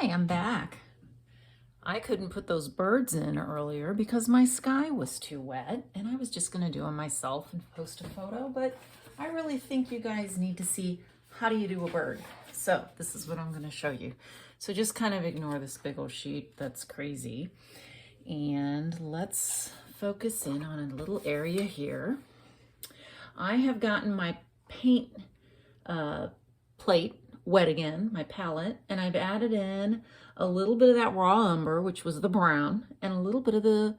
Hi, I'm back. I couldn't put those birds in earlier because my sky was too wet and I was just going to do them myself and post a photo, but I really think you guys need to see how do you do a bird. So this is what I'm going to show you. So just kind of ignore this big old sheet that's crazy and let's focus in on a little area here. I have gotten my paint plate wet again, my palette, and I've added in a little bit of that raw umber, which was the brown, and a little bit of the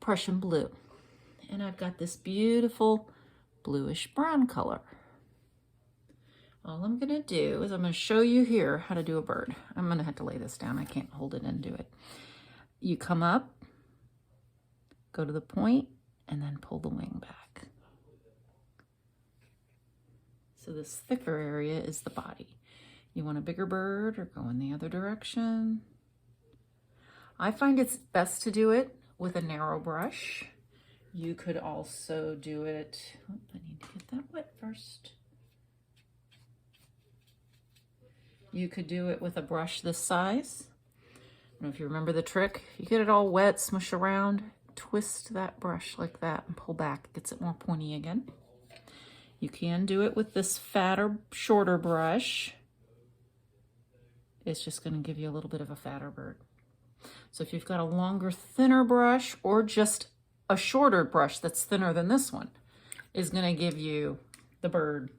Prussian blue. And I've got this beautiful bluish brown color. All I'm gonna do is I'm gonna show you here how to do a bird. I'm gonna have to lay this down. I can't hold it and do it. You come up, go to the point, and then pull the wing back. So this thicker area is the body. You want a bigger bird or go in the other direction? I find it's best to do it with a narrow brush. You could also do it, oh, I need to get that wet first. You could do it with a brush this size. I don't know if you remember the trick. You get it all wet, smush around, twist that brush like that and pull back. It gets it more pointy again. You can do it with this fatter, shorter brush. It's just going to give you a little bit of a fatter bird. So if you've got a longer, thinner brush or just a shorter brush that's thinner than this one, is going to give you the bird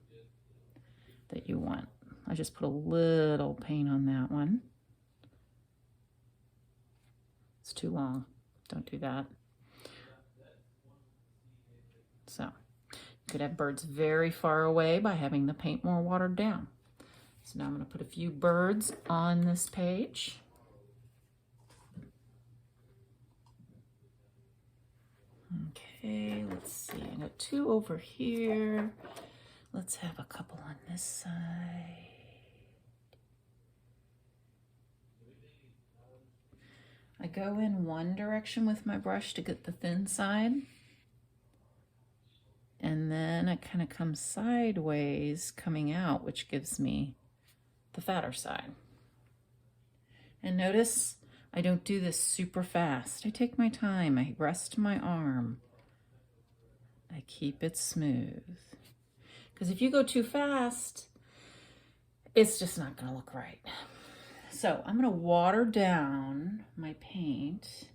that you want. I just put a little paint on that one. It's too long. Don't do that. So you could have birds very far away by having the paint more watered down. So now I'm going to put a few birds on this page. Okay, let's see. I got two over here. Let's have a couple on this side. I go in one direction with my brush to get the thin side. And then I kind of come sideways coming out, which gives me the fatter side. And notice I don't do this super fast. I take my time. I rest my arm. I keep it smooth. Because if you go too fast, it's just not going to look right. So I'm going to water down my paint.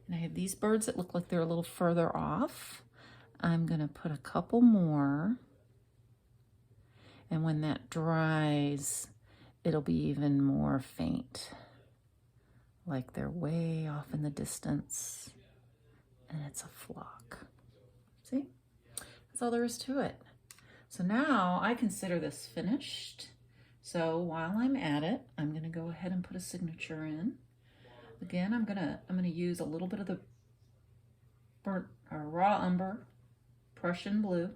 And I have these birds that look like they're a little further off. I'm going to put a couple more. And when that dries, it'll be even more faint. Like they're way off in the distance. And it's a flock. See? That's all there is to it. So now I consider this finished. So while I'm at it, I'm going to go ahead and put a signature in. Again, I'm going to use a little bit of the burnt or raw umber, Prussian blue.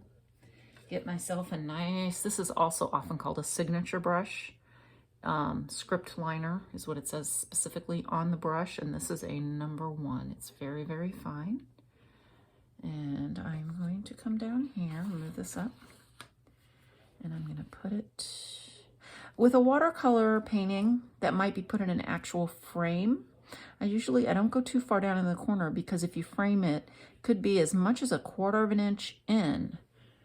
Get myself a nice, this is also often called a signature brush. Script liner is what it says specifically on the brush, and this is a number 1. It's very, very fine. And I'm going to come down here, move this up, and I'm going to put it with a watercolor painting that might be put in an actual frame. I don't go too far down in the corner because if you frame it, it could be as much as 1/4 of an inch in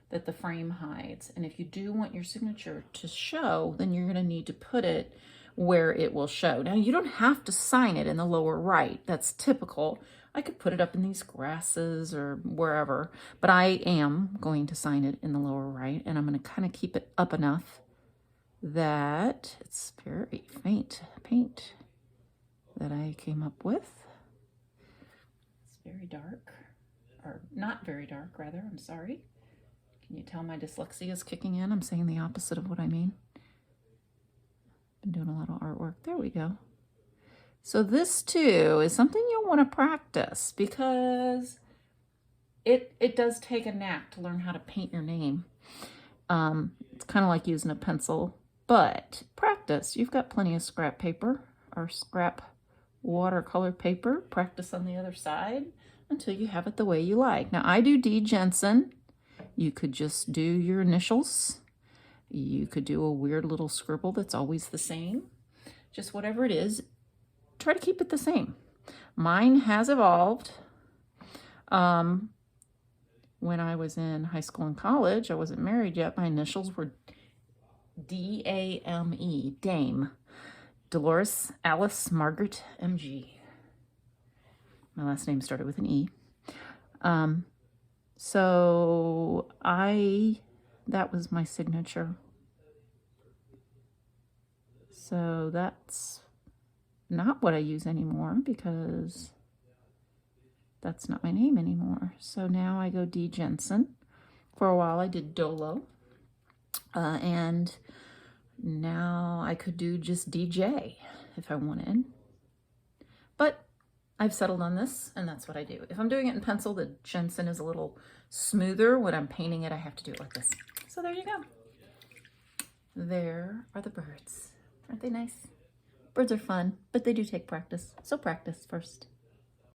that the frame hides. And if you do want your signature to show, then you're going to need to put it where it will show. Now, you don't have to sign it in the lower right. That's typical. I could put it up in these grasses or wherever, but I am going to sign it in the lower right, and I'm going to kind of keep it up enough that it's very faint paint that I came up with. It's very dark, or not very dark, rather, I'm sorry. Can you tell my dyslexia is kicking in? I'm saying the opposite of what I mean. Been doing a lot of artwork. There we go. So this too is something you'll want to practice because it does take a knack to learn how to paint your name. It's kind of like using a pencil, but practice. You've got plenty of scrap paper or scrap watercolor paper. Practice on the other side until you have it the way you like. Now I do D. Jensen. You could just do your initials. You could do a weird little scribble that's always the same. just whatever it is, try to keep it the same. Mine has evolved. When I was in high school and college, I wasn't married yet. My initials were D-A-M-E, Dame. Dolores Alice Margaret M.G. My last name started with an E. So that was my signature. So that's not what I use anymore because that's not my name anymore. So now I go D. Jensen. For a while I did Dolo. And now I could do just DJ if I wanted. But I've settled on this, and that's what I do. If I'm doing it in pencil, the Jensen is a little smoother. When I'm painting it, I have to do it like this. So there you go. There are the birds. Aren't they nice? Birds are fun, but they do take practice. So practice first.